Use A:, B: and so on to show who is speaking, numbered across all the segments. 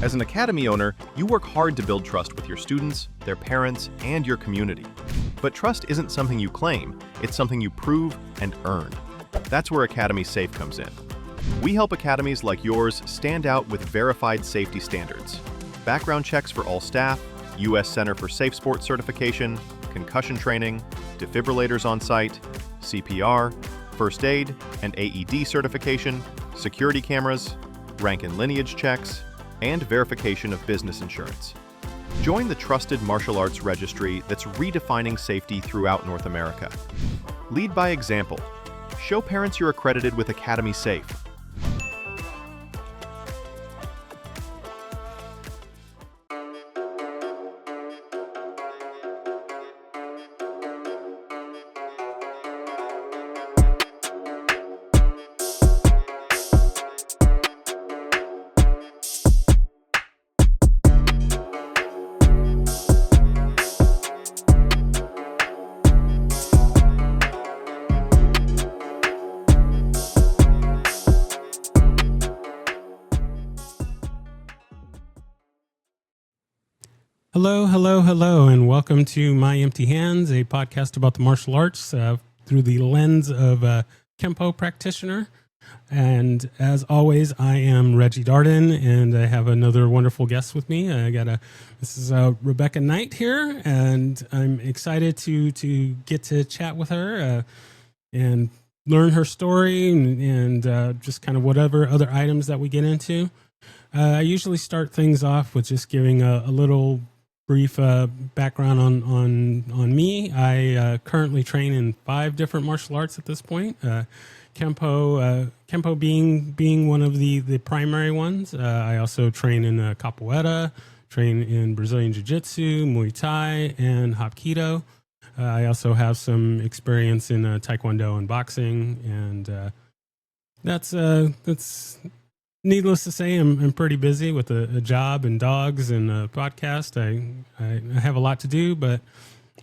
A: As an academy owner, you work hard to build trust with your students, their parents, and your community. But trust isn't something you claim, it's something you prove and earn. That's where Academy Safe comes in. We help academies like yours stand out with verified safety standards. Background checks for all staff, U.S. Center for Safe Sport certification, concussion training, defibrillators on site, CPR, first aid and AED certification, security cameras, rank and lineage checks, and verification of business insurance. Join the trusted martial arts registry that's redefining safety throughout North America. Lead by example. Show parents you're accredited with Academy Safe.
B: Hello, and welcome to My Empty Hands, a podcast about the martial arts through the lens of a Kempo practitioner. And as always, I am Reggie Darden, and I have another wonderful guest with me. This is Rebecca Knight here, and I'm excited to get to chat with her and learn her story and just kind of whatever other items that we get into. I usually start things off with just giving a little brief background on me. I currently train in 5 different martial arts at this point. Kempo being one of the primary ones. I also train in capoeira, train in Brazilian Jiu-Jitsu, Muay Thai, and Hapkido. I also have some experience in Taekwondo and boxing, and that's needless to say, I'm pretty busy with a job and dogs and a podcast. I have a lot to do, but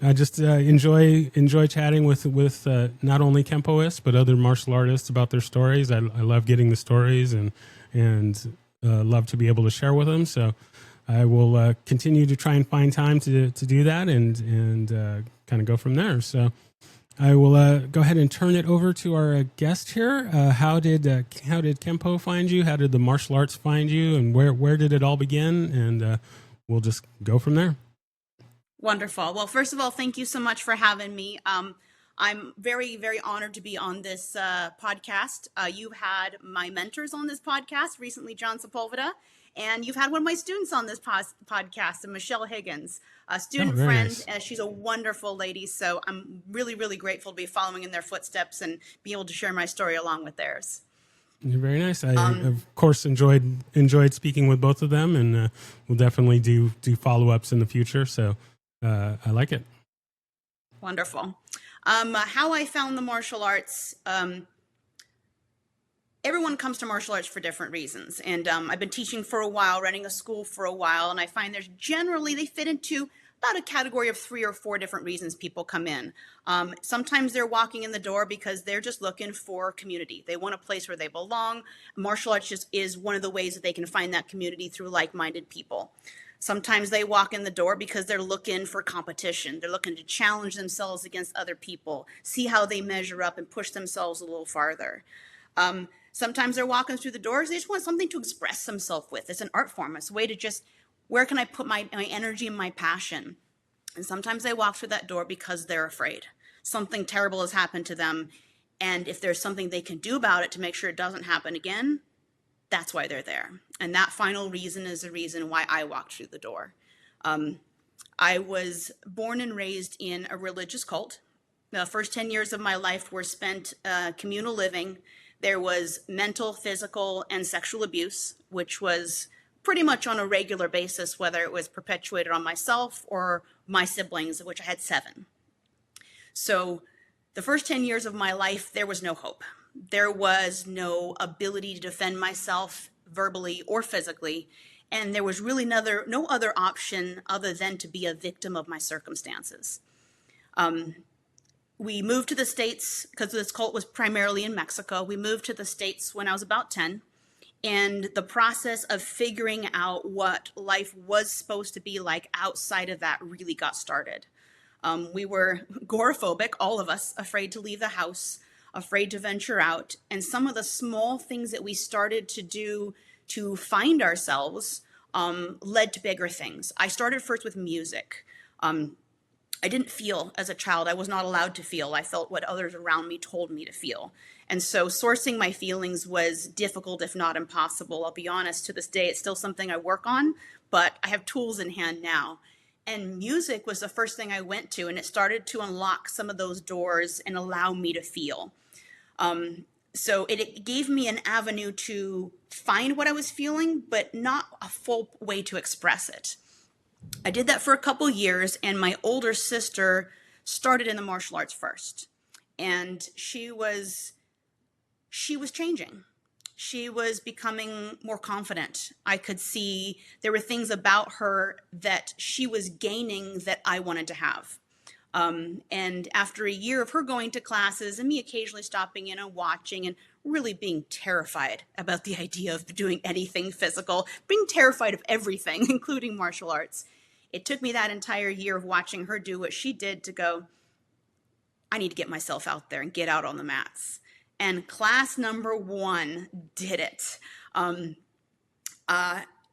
B: I just enjoy chatting with not only Kempoists but other martial artists about their stories. I love getting the stories and love to be able to share with them. So I will continue to try and find time to do that and kind of go from there. So I will go ahead and turn it over to our guest here. How did Kempo find you? How did the martial arts find you? And where did it all begin? And we'll just go from there.
C: Wonderful. Well, first of all, thank you so much for having me. I'm very, very honored to be on this podcast. You've had my mentors on this podcast recently, John Sepulveda, and you've had one of my students on this podcast, Michelle Higgins, a student friend.
B: Nice.
C: She's a wonderful lady. So I'm really, really grateful to be following in their footsteps and be able to share my story along with theirs.
B: You're very nice. I, of course, enjoyed speaking with both of them, and we'll definitely do follow-ups in the future. So I like it.
C: Wonderful. How I found the martial arts. Everyone comes to martial arts for different reasons. And I've been teaching for a while, running a school for a while, and I find they fit into about a category of 3 or 4 different reasons people come in. Sometimes they're walking in the door because they're just looking for community. They want a place where they belong. Martial arts just is one of the ways that they can find that community through like-minded people. Sometimes they walk in the door because they're looking for competition. They're looking to challenge themselves against other people, see how they measure up and push themselves a little farther. Sometimes they're walking through the doors. They just want something to express themselves with. It's an art form. It's a way to just, where can I put my energy and my passion? And sometimes they walk through that door because they're afraid. Something terrible has happened to them. And if there's something they can do about it to make sure it doesn't happen again, that's why they're there. And that final reason is the reason why I walked through the door. I was born and raised in a religious cult. The first 10 years of my life were spent communal living. There was mental, physical, and sexual abuse, which was pretty much on a regular basis, whether it was perpetuated on myself or my siblings, of which I had 7. So the first 10 years of my life, there was no hope. There was no ability to defend myself verbally or physically, and there was really no other option other than to be a victim of my circumstances. We moved to the States because this cult was primarily in Mexico. We moved to the States when I was about 10, And the process of figuring out what life was supposed to be like outside of that really got started. We were agoraphobic, all of us, afraid to leave the house, afraid to venture out. And some of the small things that we started to do to find ourselves led to bigger things. I started first with music. I didn't feel as a child. I was not allowed to feel. I felt what others around me told me to feel. And so sourcing my feelings was difficult, if not impossible. I'll be honest, to this day, it's still something I work on, but I have tools in hand now. And music was the first thing I went to, and it started to unlock some of those doors and allow me to feel. So it gave me an avenue to find what I was feeling, but not a full way to express it. I did that for a couple years, and my older sister started in the martial arts first. And she was changing. She was becoming more confident. I could see there were things about her that she was gaining that I wanted to have. And after a year of her going to classes and me occasionally stopping in and watching and really being terrified about the idea of doing anything physical, being terrified of everything, including martial arts, it took me that entire year of watching her do what she did to go, I need to get myself out there and get out on the mats. And class number 1 did it.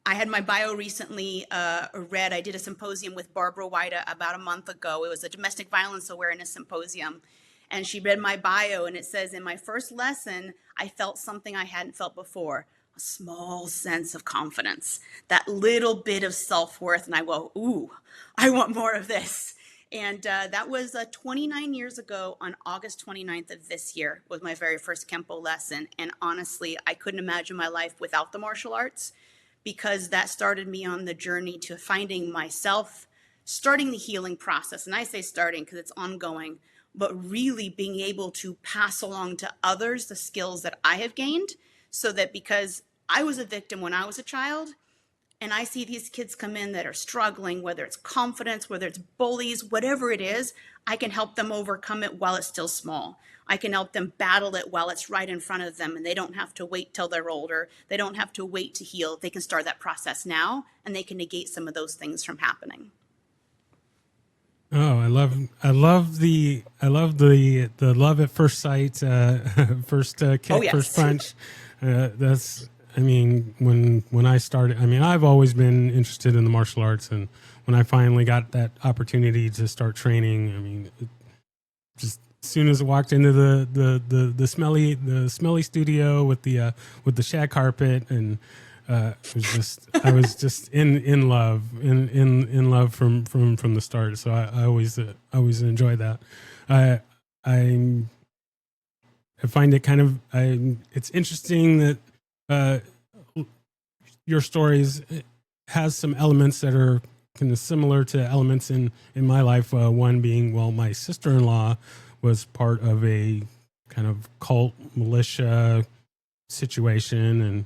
C: I had my bio recently read. I did a symposium with Barbara Wyda about a month ago. It was a domestic violence awareness symposium. And she read my bio, and it says, in my first lesson, I felt something I hadn't felt before, a small sense of confidence, that little bit of self-worth. And I go, ooh, I want more of this. And that was 29 years ago on August 29th of this year was my very first Kempo lesson. And honestly, I couldn't imagine my life without the martial arts, because that started me on the journey to finding myself, starting the healing process. And I say starting because it's ongoing, but really being able to pass along to others the skills that I have gained, so that because I was a victim when I was a child, and I see these kids come in that are struggling, whether it's confidence, whether it's bullies, whatever it is, I can help them overcome it while it's still small. I can help them battle it while it's right in front of them, and they don't have to wait till they're older. They don't have to wait to heal. They can start that process now, and they can negate some of those things from happening.
B: Oh, I love the love at first sight, first kick,
C: Oh, yes.
B: first punch. That's, I mean, when I started, I mean, I've always been interested in the martial arts, and when I finally got that opportunity to start training, I mean, just as soon as I walked into the smelly studio with the shag carpet, and I was just in love from the start. So I always enjoy that. I find it kind of it's interesting that your stories has some elements that are kind of similar to elements in my life. One being, well, my sister-in-law was part of a kind of cult militia situation, and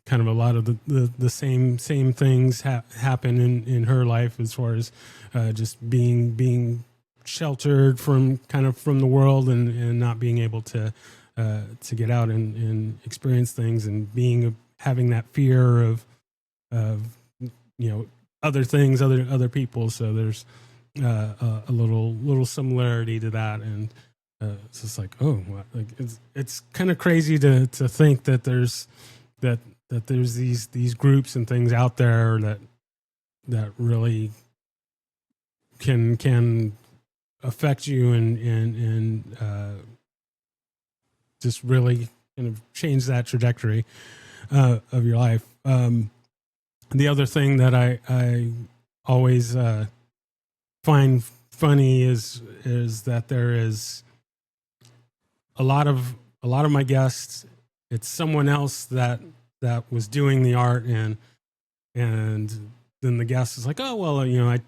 B: kind of a lot of the same things happen in her life, as far as just being sheltered from the world, and not being able to get out and experience things, and having that fear of other things, other people. So there's a little similarity to that, and it's just like, oh, like it's kind of crazy to think that there's these groups and things out there that really can affect you and just really kind of change that trajectory of your life. The other thing that I always find funny is that there is a lot of my guests, it's someone else that was doing the art, and then the guest is like, oh, well, I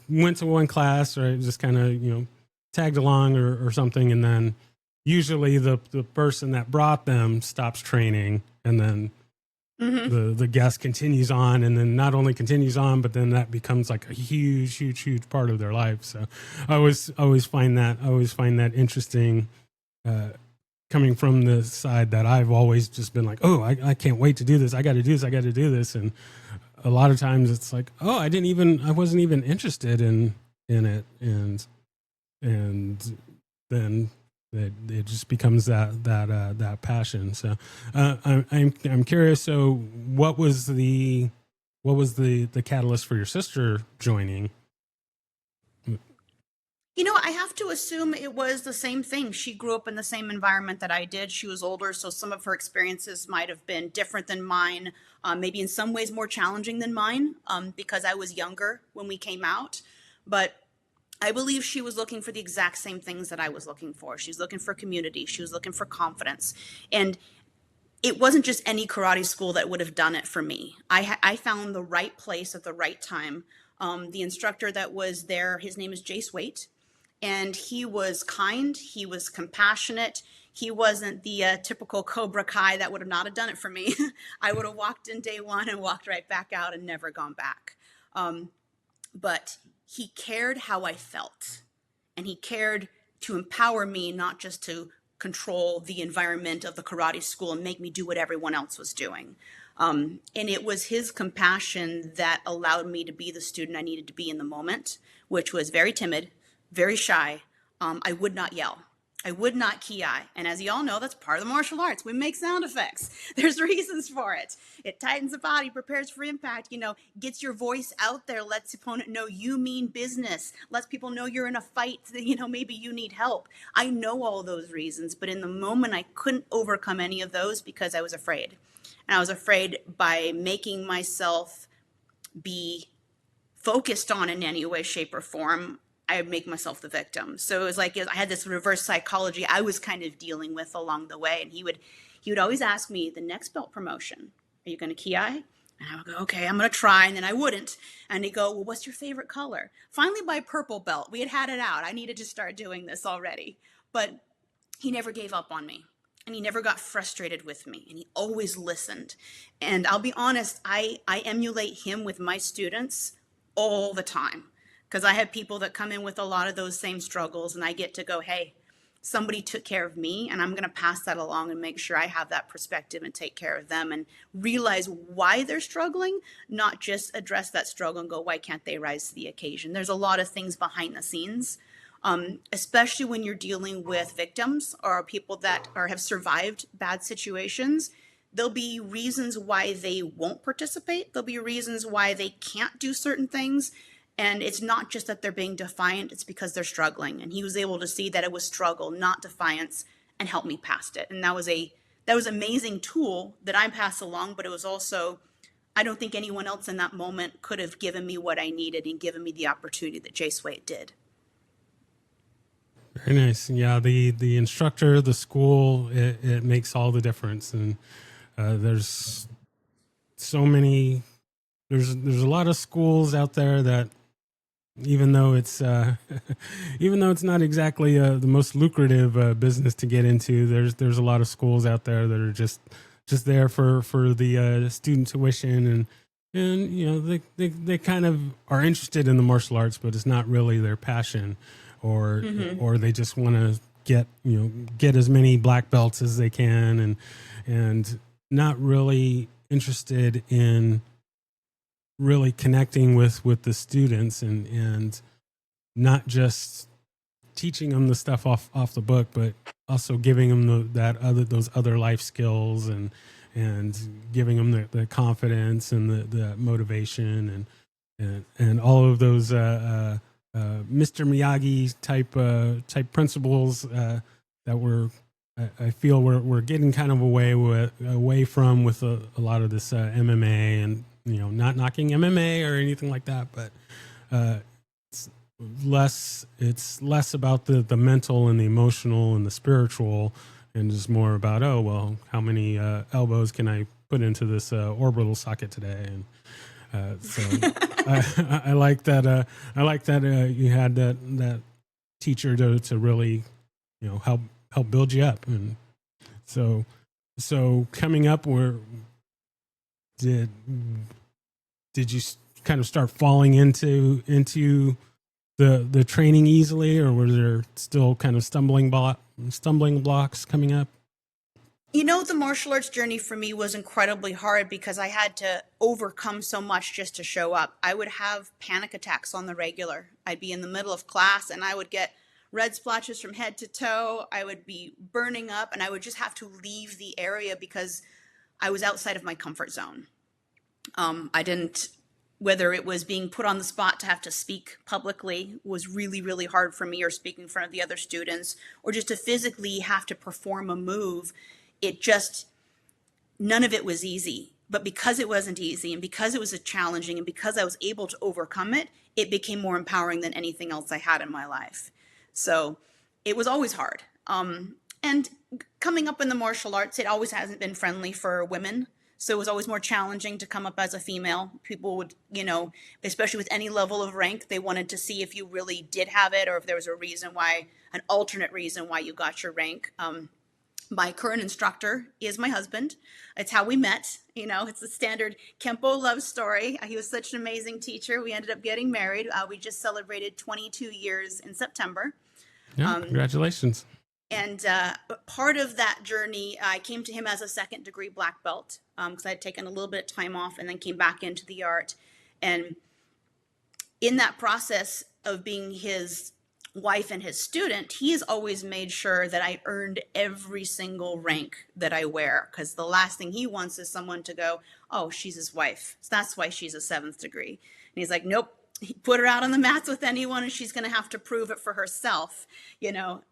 B: went to one class, or I just kind of, tagged along or something. And then usually the person that brought them stops training, and then the guest continues on, and then not only continues on, but then that becomes like a huge part of their life. So I always find that interesting, coming from the side that I've always just been like, oh, I can't wait to do this. I got to do this. I got to do this. And a lot of times it's like, oh, I wasn't even interested in it. And then it just becomes that passion. So I'm curious. So what was the catalyst for your sister joining?
C: I have to assume it was the same thing. She grew up in the same environment that I did. She was older, so some of her experiences might have been different than mine, maybe in some ways more challenging than mine, because I was younger when we came out. But I believe she was looking for the exact same things that I was looking for. She was looking for community. She was looking for confidence. And it wasn't just any karate school that would have done it for me. I found the right place at the right time. The instructor that was there, his name is Jace Waite. And he was kind, he was compassionate. He wasn't the typical Cobra Kai that would have not have done it for me. I would have walked in day one and walked right back out and never gone back. But he cared how I felt. And he cared to empower me, not just to control the environment of the karate school and make me do what everyone else was doing. And it was his compassion that allowed me to be the student I needed to be in the moment, which was very timid, very shy. I would not yell. I would not ki. And as you all know, that's part of the martial arts. We make sound effects. There's reasons for it. It tightens the body, prepares for impact, gets your voice out there, lets the opponent know you mean business, lets people know you're in a fight, that, maybe you need help. I know all those reasons, but in the moment, I couldn't overcome any of those because I was afraid. And I was afraid by making myself be focused on in any way, shape, or form, I would make myself the victim. So it was like I had this reverse psychology I was kind of dealing with along the way. And he would always ask me, the next belt promotion, are you going to ki? And I would go, okay, I'm going to try. And then I wouldn't. And he'd go, well, what's your favorite color? Finally, by purple belt, we had it out. I needed to start doing this already. But he never gave up on me. And he never got frustrated with me. And he always listened. And I'll be honest, I emulate him with my students all the time. Because I have people that come in with a lot of those same struggles, and I get to go, hey, somebody took care of me, and I'm going to pass that along and make sure I have that perspective and take care of them and realize why they're struggling, not just address that struggle and go, why can't they rise to the occasion? There's a lot of things behind the scenes, especially when you're dealing with victims or people that have survived bad situations. There'll be reasons why they won't participate. There'll be reasons why they can't do certain things. And it's not just that they're being defiant, it's because they're struggling. And he was able to see that it was struggle, not defiance, and help me past it. And that was an amazing tool that I pass along, but it was also, I don't think anyone else in that moment could have given me what I needed and given me the opportunity that Jace Waite did.
B: Very nice. Yeah, the instructor, the school, it makes all the difference. And there's so many, there's a lot of schools out there that, even though it's not exactly the most lucrative business to get into, there's a lot of schools out there that are just there for the student tuition, and they kind of are interested in the martial arts, but it's not really their passion, or they just want to get as many black belts as they can, and not really interested in really connecting with the students and not just teaching them the stuff off the book, but also giving them those other life skills and giving them the confidence and the motivation and all of those Mr. Miyagi type principles that I feel we're getting kind of away from with a lot of this MMA, and not knocking MMA or anything like that, but it's less about the mental and the emotional and the spiritual, and just more about, oh well, how many elbows can I put into this orbital socket today? And so I like that. I like that you had that teacher to really help build you up. And so coming up, did you kind of start falling into the training easily, or were there still kind of stumbling blocks coming up?
C: The martial arts journey for me was incredibly hard because I had to overcome so much just to show up. I would have panic attacks on the regular. I'd be in the middle of class and I would get red splotches from head to toe. I would be burning up and I would just have to leave the area because I was outside of my comfort zone. I didn't, whether it was being put on the spot to have to speak publicly was really, really hard for me, or speak in front of the other students, or just to physically have to perform a move. None of it was easy. But because it wasn't easy and because it was challenging and because I was able to overcome it, it became more empowering than anything else I had in my life. So it was always hard. And coming up in the martial arts, it always hasn't been friendly for women. So it was always more challenging to come up as a female. People would, especially with any level of rank, they wanted to see if you really did have it or if there was an alternate reason why you got your rank. My current instructor is my husband. It's how we met. It's the standard Kempo love story. He was such an amazing teacher. We ended up getting married. We just celebrated 22 years in September.
B: Yeah, congratulations.
C: And part of that journey, I came to him as a second degree black belt because I had taken a little bit of time off and then came back into the art. And in that process of being his wife and his student, he has always made sure that I earned every single rank that I wear, because the last thing he wants is someone to go, oh, she's his wife, so that's why she's a 7th degree. And he's like, nope, put her out on the mats with anyone and she's going to have to prove it for herself,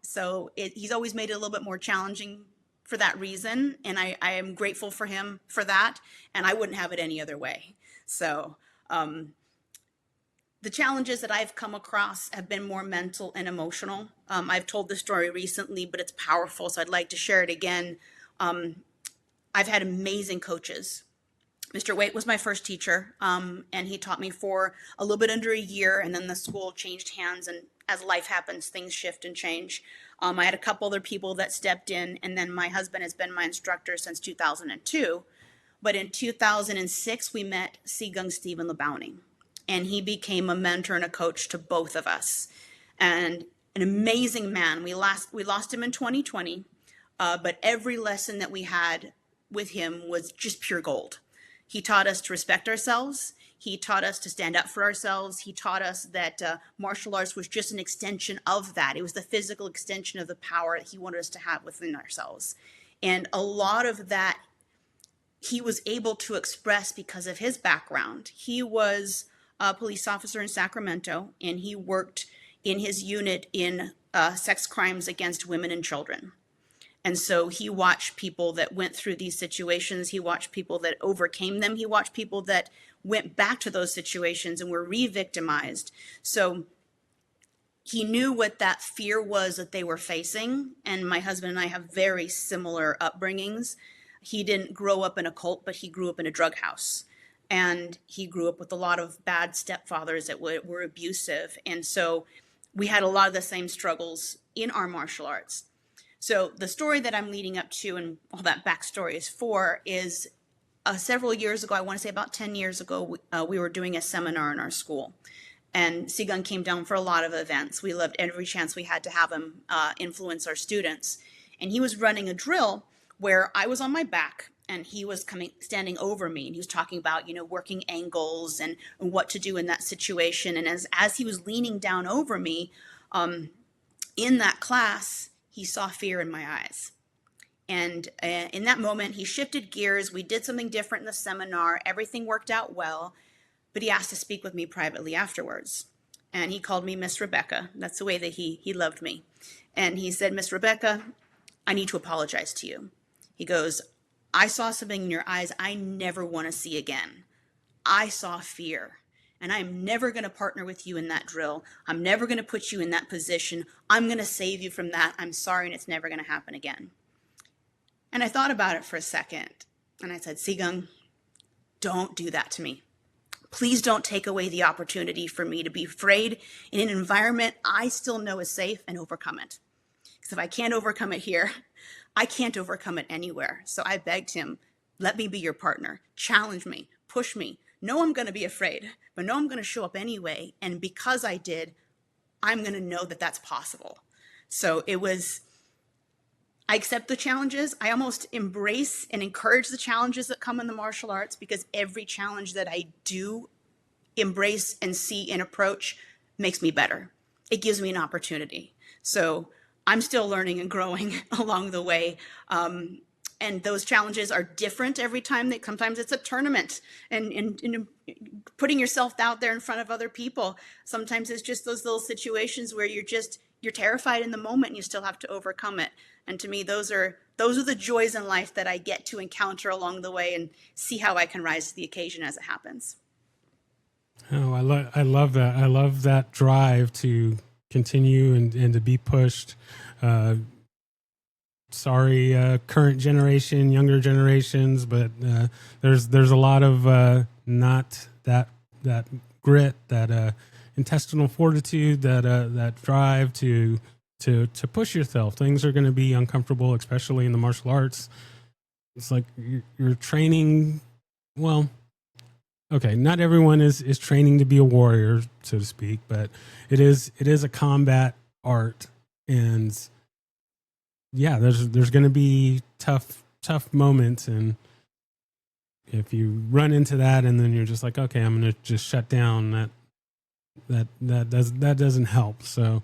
C: so he's always made it a little bit more challenging for that reason, and I am grateful for him for that, and I wouldn't have it any other way. So the challenges that I've come across have been more mental and emotional. I've told this story recently, but it's powerful, so I'd like to share it again. I've had amazing coaches. Mr. Waite was my first teacher, and he taught me for a little bit under a year, and then the school changed hands, and as life happens, things shift and change. I had a couple other people that stepped in, and then my husband has been my instructor since 2002. But in 2006, we met Sigung Stephen Lebowning. And he became a mentor and a coach to both of us, and an amazing man. We lost him in 2020, but every lesson that we had with him was just pure gold. He taught us to respect ourselves. He taught us to stand up for ourselves. He taught us that martial arts was just an extension of that. It was the physical extension of the power that he wanted us to have within ourselves. And a lot of that he was able to express because of his background. He was a police officer in Sacramento, and he worked in his unit in sex crimes against women and children. And so he watched people that went through these situations. He watched people that overcame them. He watched people that went back to those situations and were re-victimized. So he knew what that fear was that they were facing. And my husband and I have very similar upbringings. He didn't grow up in a cult, but he grew up in a drug house. And he grew up with a lot of bad stepfathers that were abusive. And so we had a lot of the same struggles in our martial arts. So the story that I'm leading up to, and all that backstory is several years ago, I want to say about 10 years ago, we were doing a seminar in our school. And Sigung came down for a lot of events. We loved every chance we had to have him influence our students. And he was running a drill where I was on my back, and he was standing over me, and he was talking about, working angles and what to do in that situation. And as he was leaning down over me, in that class, he saw fear in my eyes. And in that moment, he shifted gears. We did something different in the seminar. Everything worked out well, but he asked to speak with me privately afterwards. And he called me Miss Rebecca. That's the way that he loved me. And he said, Miss Rebecca, I need to apologize to you. He goes, I saw something in your eyes I never want to see again. I saw fear, and I'm never going to partner with you in that drill. I'm never going to put you in that position. I'm going to save you from that. I'm sorry, and it's never going to happen again. And I thought about it for a second, and I said, Sigung, don't do that to me. Please don't take away the opportunity for me to be afraid in an environment I still know is safe and overcome it. Because if I can't overcome it here, I can't overcome it anywhere. So I begged him, let me be your partner. Challenge me, push me. No, I'm going to be afraid, but no, I'm going to show up anyway. And because I did, I'm going to know that that's possible. So it was I accept the challenges. I almost embrace and encourage the challenges that come in the martial arts, because every challenge that I do embrace and see and approach makes me better. It gives me an opportunity. So I'm still learning and growing along the way. And those challenges are different every time. Sometimes it's a tournament and putting yourself out there in front of other people. Sometimes it's just those little situations where you're terrified in the moment and you still have to overcome it. And to me, those are the joys in life that I get to encounter along the way and see how I can rise to the occasion as it happens.
B: Oh, I love that. I love that drive to continue and to be pushed. Sorry, current generation, younger generations, but there's a lot of not that grit, that intestinal fortitude, that drive to push yourself. Things are going to be uncomfortable, especially in the martial arts. It's like you're training. Well, okay, not everyone is training to be a warrior, so to speak, but it is a combat art, and yeah, there's going to be tough moments, and if you run into that and then you're just like, okay, I'm going to just shut down, that doesn't help. So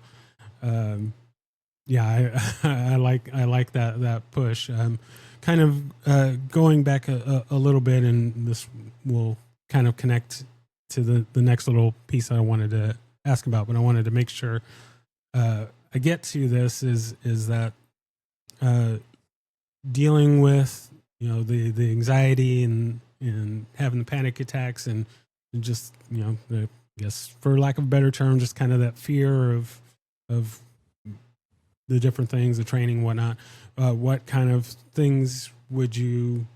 B: yeah, I like that push. Kind of going back a little bit, and this will kind of connect to the next little piece I wanted to ask about, but I wanted to make sure I get to this is that dealing with, the anxiety and having the panic attacks, and just, I guess, for lack of a better term, just kind of that fear of the different things, the training, whatnot. What kind of things would you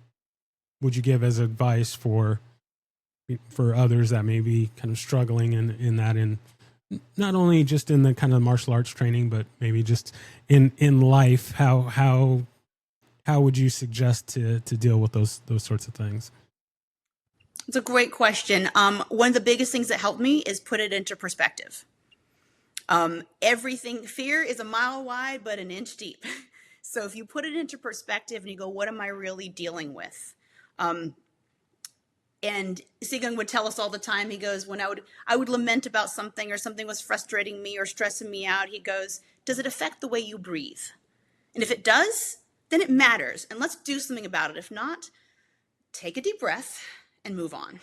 B: give as advice for others that may be kind of struggling in that, in not only just in the kind of martial arts training, but maybe just in life? How would you suggest to deal with those sorts of things?
C: It's a great question. One of the biggest things that helped me is put it into perspective. Fear is a mile wide, but an inch deep. So if you put it into perspective and you go, what am I really dealing with? And Sigung would tell us all the time, he goes, when I would lament about something, or something was frustrating me or stressing me out, he goes, does it affect the way you breathe? And if it does, then it matters, and let's do something about it. If not, take a deep breath and move on.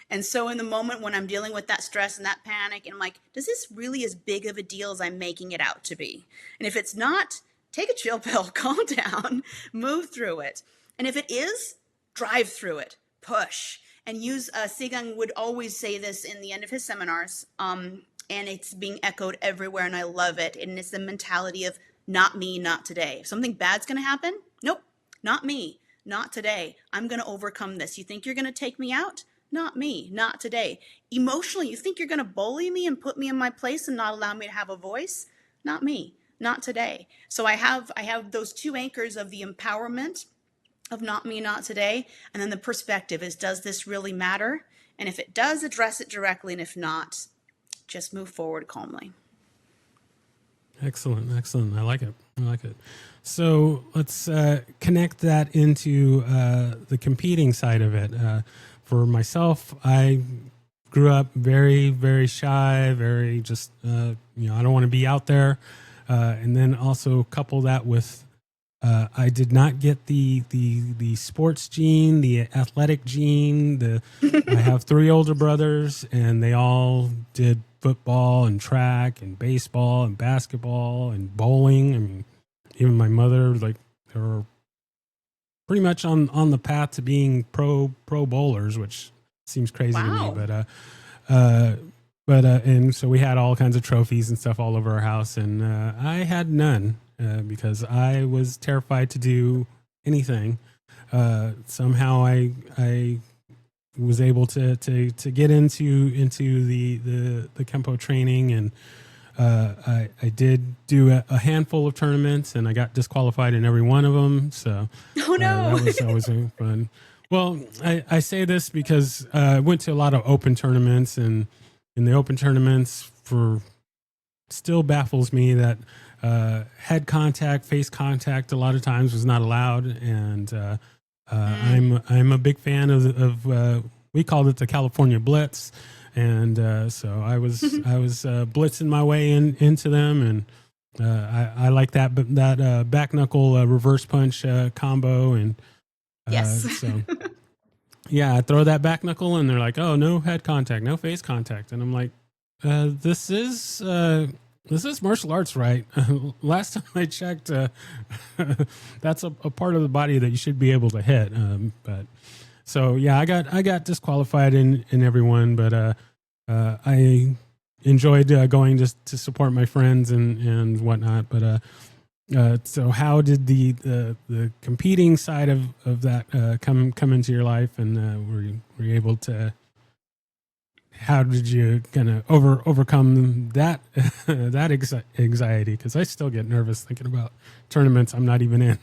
C: And so in the moment when I'm dealing with that stress and that panic, and I'm like, does this really as big of a deal as I'm making it out to be? And if it's not, take a chill pill, calm down, move through it. And if it is, drive through it, push. And use, Sigung would always say this in the end of his seminars, and it's being echoed everywhere, and I love it. And it's the mentality of not me, not today. If something bad's going to happen, nope, not me, not today. I'm going to overcome this. You think you're going to take me out? Not me, not today. Emotionally, you think you're going to bully me and put me in my place and not allow me to have a voice? Not me, not today. So I have those two anchors of the empowerment of not me, not today, and then the perspective is, does this really matter? And if it does, address it directly, and if not, just move forward calmly.
B: Excellent. I like it. So let's connect that into the competing side of it. For myself, I grew up very, very shy, very just, I don't want to be out there. And then also couple that with, I did not get the sports gene, the athletic gene. I have 3 older brothers, and they all did football and track and baseball and basketball and bowling. I mean, even my mother, like, they were pretty much on the path to being pro bowlers, which seems crazy to me, but and so we had all kinds of trophies and stuff all over our house, and I had none because I was terrified to do anything. Somehow I was able to get into the Kempo training, and I did do a handful of tournaments, and I got disqualified in every one of them. So
C: oh no,
B: that was always fun. Well, I say this because I went to a lot of open tournaments, and in the open tournaments, still baffles me that head contact, face contact, a lot of times was not allowed. And I'm a big fan of we called it the California Blitz, and so I was blitzing my way into them, and I like that, but that back knuckle reverse punch combo, and
C: Yes.
B: so yeah, I throw that back knuckle, and they're like, "Oh, no head contact, no face contact," and I'm like, "This is martial arts, right?" Last time I checked, that's a part of the body that you should be able to hit. But so yeah, I got disqualified in everyone, but I enjoyed going just to support my friends and whatnot. But so how did the competing side of that come into your life, and were you able to? How did you kind of overcome that that anxiety? Because I still get nervous thinking about tournaments I'm not even in.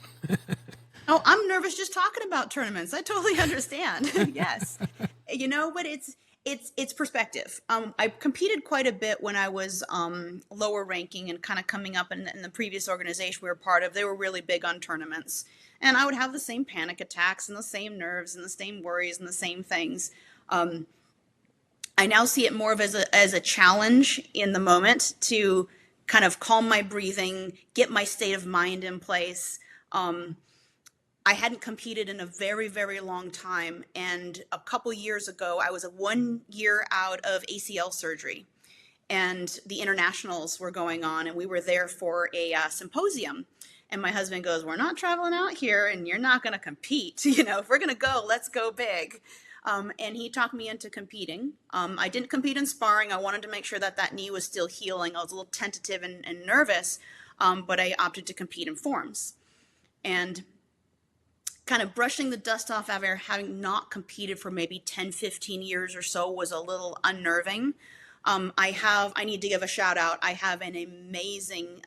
C: Oh, I'm nervous just talking about tournaments. I totally understand. Yes. You know, but it's perspective. I competed quite a bit when I was lower ranking and kind of coming up in the previous organization we were part of. They were really big on tournaments. And I would have the same panic attacks and the same nerves and the same worries and the same things. I now see it more of as a challenge in the moment to kind of calm my breathing, get my state of mind in place. I hadn't competed in a very, very long time. And a couple years ago, I was 1 year out of ACL surgery. And the internationals were going on, and we were there for a symposium. And my husband goes, "We're not traveling out here, and you're not going to compete. You know, if we're going to go, let's go big." And he talked me into competing. I didn't compete in sparring. I wanted to make sure that knee was still healing. I was a little tentative and nervous, but I opted to compete in forms. And kind of brushing the dust off after having not competed for maybe 10, 15 years or so was a little unnerving. I need to give a shout out. I have an amazing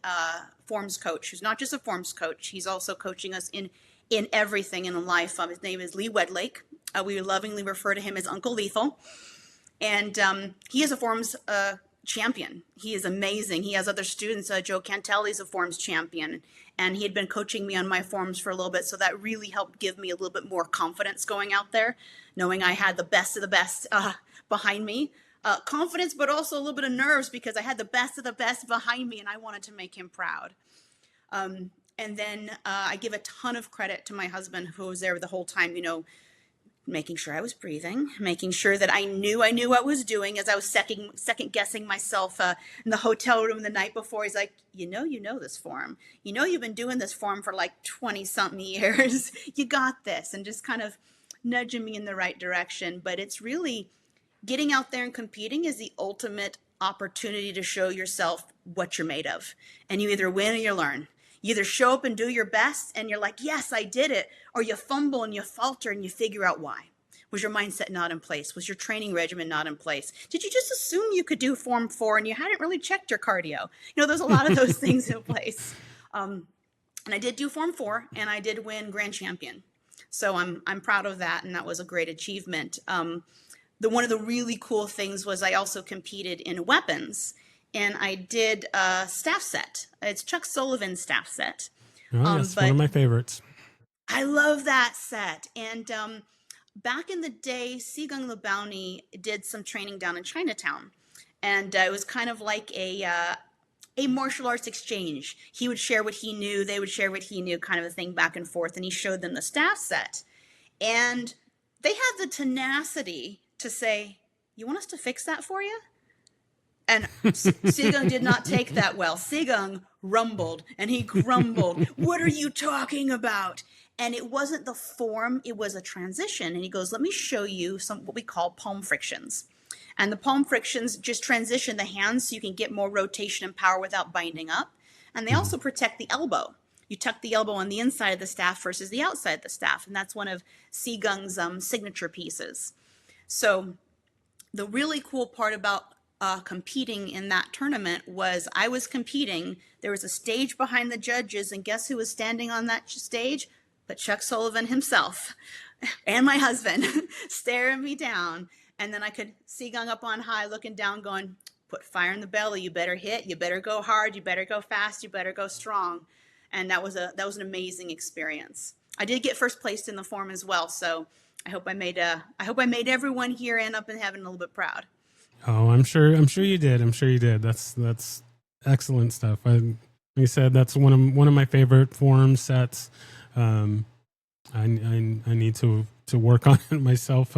C: forms coach who's not just a forms coach. He's also coaching us in everything in life. His name is Lee Wedlake. We lovingly refer to him as Uncle Lethal. And he is a forms champion. He is amazing. He has other students. Joe Cantelli's a forms champion. And he had been coaching me on my forms for a little bit. So that really helped give me a little bit more confidence going out there, knowing I had the best of the best behind me. Confidence, but also a little bit of nerves because I had the best of the best behind me and I wanted to make him proud. And then I give a ton of credit to my husband who was there the whole time, you know, making sure I was breathing, making sure that I knew what I was doing as I was second guessing myself in the hotel room the night before. He's like, you know this form. You know you've been doing this form for like 20-something years. You got this. And just kind of nudging me in the right direction. But it's really getting out there and competing is the ultimate opportunity to show yourself what you're made of. And you either win or you learn. You either show up and do your best and you're like, yes, I did it. Or you fumble and you falter and you figure out why. Was your mindset not in place? Was your training regimen not in place? Did you just assume you could do Form 4 and you hadn't really checked your cardio? You know, there's a lot of those things in place. And I did do Form 4 and I did win Grand Champion. So I'm proud of that. And that was a great achievement. One of the really cool things was I also competed in weapons. And I did a staff set. It's Chuck Sullivan's staff set.
B: Oh, yes, one of my favorites.
C: I love that set. And back in the day, Seagung the Bounty did some training down in Chinatown. And it was kind of like a martial arts exchange. He would share what he knew. They would share what he knew, kind of a thing back and forth. And he showed them the staff set. And they had the tenacity to say, "You want us to fix that for you?" And Seagung did not take that well. Seagung rumbled and he grumbled. "What are you talking about?" And it wasn't the form, it was a transition. And he goes, "Let me show you what we call palm frictions." And the palm frictions just transition the hands so you can get more rotation and power without binding up. And they also protect the elbow. You tuck the elbow on the inside of the staff versus the outside of the staff. And that's one of Seagung's signature pieces. So the really cool part about competing in that tournament was I was competing. There was a stage behind the judges, and guess who was standing on that stage? But Chuck Sullivan himself and my husband staring me down. And then I could see Seagung up on high looking down going, put fire in the belly. You better hit. You better go hard. You better go fast. You better go strong. And that was an amazing experience. I did get first place in the form as well. So I hope I made everyone here end up in heaven a little bit proud.
B: Oh, I'm sure you did. I'm sure you did. That's excellent stuff. Like I said, that's one of my favorite form sets. I need to work on it myself.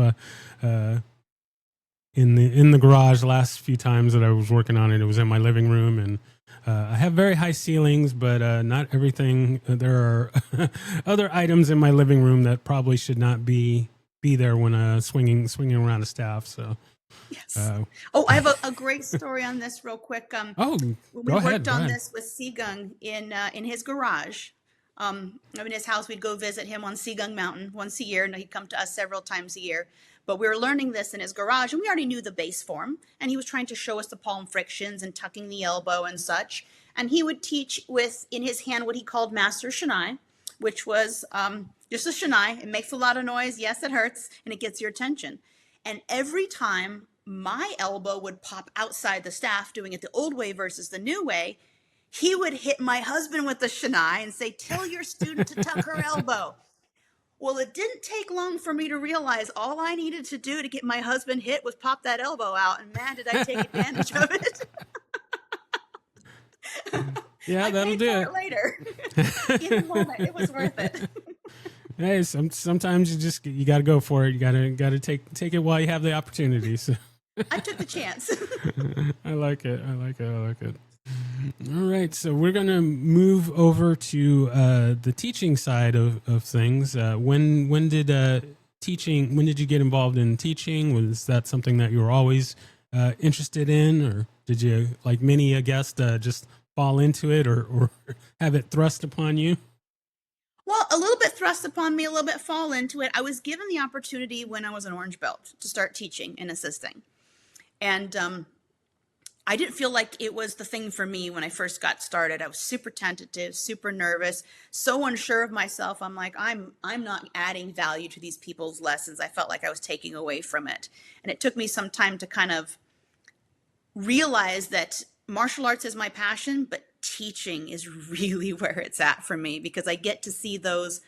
B: In the garage, last few times that I was working on it, it was in my living room, and I have very high ceilings, but not everything. There are other items in my living room that probably should not be there when swinging around a staff. So.
C: Yes. I have a great story on this real quick.
B: When
C: we worked on this with Seagung in his garage. In his house, we'd go visit him on Seagung Mountain once a year, and he'd come to us several times a year. But we were learning this in his garage, and we already knew the base form, and he was trying to show us the palm frictions and tucking the elbow and such. And he would teach with, in his hand, what he called Master Shinai, which was just a Shinai. It makes a lot of noise. Yes, it hurts, and it gets your attention. And every time my elbow would pop outside the staff, doing it the old way versus the new way, he would hit my husband with the Shinai and say, tell your student to tuck her elbow. Well, it didn't take long for me to realize all I needed to do to get my husband hit was pop that elbow out. And man, did I take advantage of it.
B: Yeah, that'll do it.
C: Later. In the moment, it was worth it.
B: Hey, sometimes you got to go for it. You got to take it while you have the opportunity. So.
C: I took the chance.
B: I like it. All right, so we're going to move over to the teaching side of things. When did you get involved in teaching? Was that something that you were always interested in, or did you, like many guests, just fall into it or have it thrust upon you?
C: Well, a little bit thrust upon me, a little bit fall into it. I was given the opportunity when I was an orange belt to start teaching and assisting. And I didn't feel like it was the thing for me when I first got started. I was super tentative, super nervous, so unsure of myself. I'm like, I'm not adding value to these people's lessons. I felt like I was taking away from it. And it took me some time to kind of realize that martial arts is my passion, but teaching is really where it's at for me, because I get to see those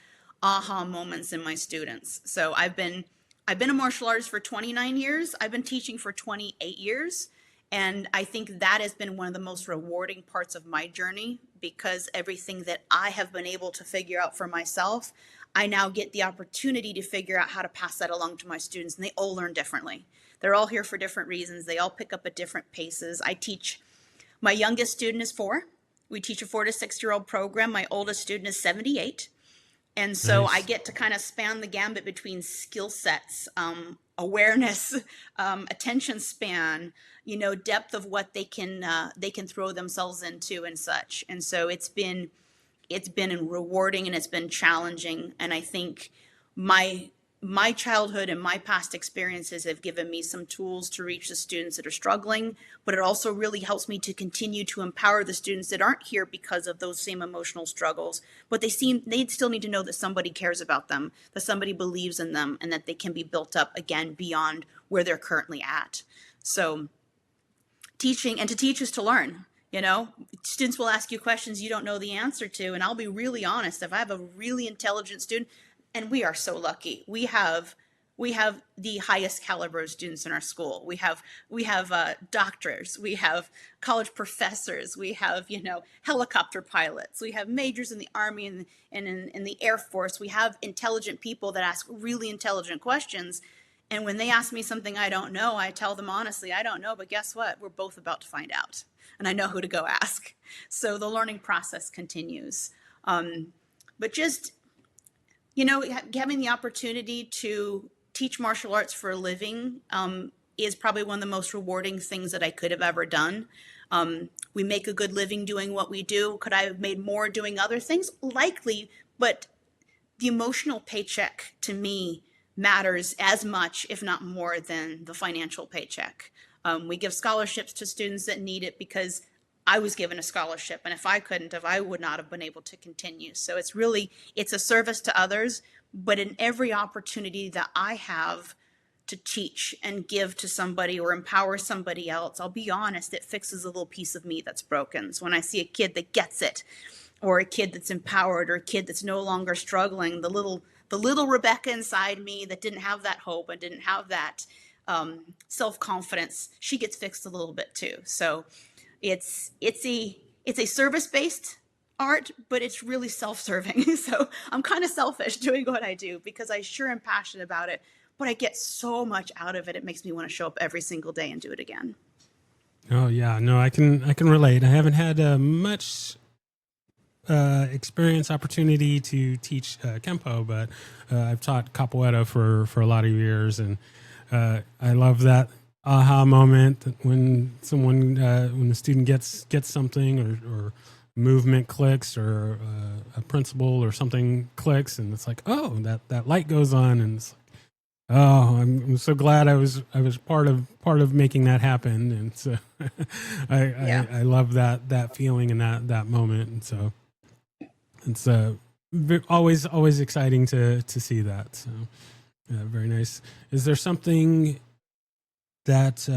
C: aha moments in my students. So I've been a martial artist for 29 years. I've been teaching for 28 years. And I think that has been one of the most rewarding parts of my journey, because everything that I have been able to figure out for myself, I now get the opportunity to figure out how to pass that along to my students, and they all learn differently. They're all here for different reasons. They all pick up at different paces. My youngest student is 4. We teach a 4 to 6-year-old program. My oldest student is 78. And so nice. I get to kind of span the gambit between skill sets, awareness, attention span, depth of what they can throw themselves into and such. And so it's been rewarding and it's been challenging. And I think my childhood and my past experiences have given me some tools to reach the students that are struggling, but it also really helps me to continue to empower the students that aren't here because of those same emotional struggles, but they still need to know that somebody cares about them, that somebody believes in them, and that they can be built up again beyond where they're currently at. So teaching, and to teach is to learn. Students will ask you questions you don't know the answer to, and I'll be really honest. If I have a really intelligent student, and we are so lucky, we have the highest caliber of students in our school. We have doctors, we have college professors, we have helicopter pilots, we have majors in the Army and in the Air Force. We have intelligent people that ask really intelligent questions. And when they ask me something I don't know, I tell them honestly, I don't know, but guess what? We're both about to find out. And I know who to go ask. So the learning process continues. But just, having the opportunity to teach martial arts for a living is probably one of the most rewarding things that I could have ever done. We make a good living doing what we do. Could I have made more doing other things? Likely, but the emotional paycheck to me matters as much, if not more, than the financial paycheck. We give scholarships to students that need it because I was given a scholarship, and if I couldn't have, I would not have been able to continue. So it's a service to others, but in every opportunity that I have to teach and give to somebody or empower somebody else, I'll be honest, it fixes a little piece of me that's broken. So when I see a kid that gets it, or a kid that's empowered, or a kid that's no longer struggling, the little Rebecca inside me that didn't have that hope and didn't have that self-confidence, she gets fixed a little bit too. So it's a service-based art, but it's really self-serving. So I'm kind of selfish doing what I do because I sure am passionate about it, but I get so much out of it. It makes me want to show up every single day and do it again.
B: Oh yeah, no, I can relate. I haven't had much experience, opportunity to teach Kempo, but I've taught capoeira for a lot of years, and I love that aha moment that when someone when the student gets something or movement clicks or a principle or something clicks, and it's like, oh, that light goes on, and it's like, oh, I'm so glad I was part of making that happen, and so I love that feeling and that moment, and so it's always exciting to see that. So very nice. Is there something that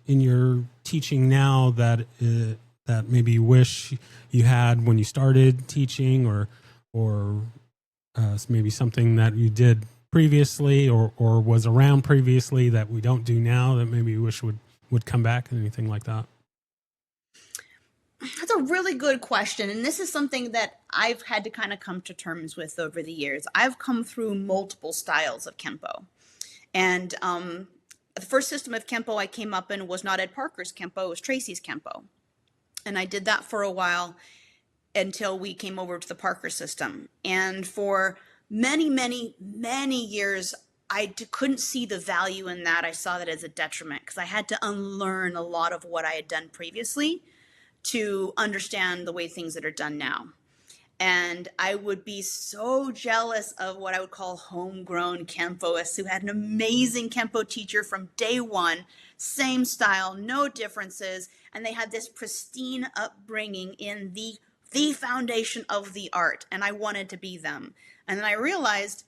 B: in your teaching now that maybe you wish you had when you started teaching, or maybe something that you did previously or was around previously that we don't do now that maybe you wish would come back, anything like that?
C: That's a really good question. And this is something that I've had to kind of come to terms with over the years. I've come through multiple styles of Kempo. And the first system of Kempo I came up in was not Ed Parker's Kempo, it was Tracy's Kempo. And I did that for a while until we came over to the Parker system. And for many, many, many years, I couldn't see the value in that. I saw that as a detriment because I had to unlearn a lot of what I had done previously to understand the way things that are done now. And I would be so jealous of what I would call homegrown Kempoists who had an amazing Kempo teacher from day one, same style, no differences, and they had this pristine upbringing in the foundation of the art, and I wanted to be them. And then I realized,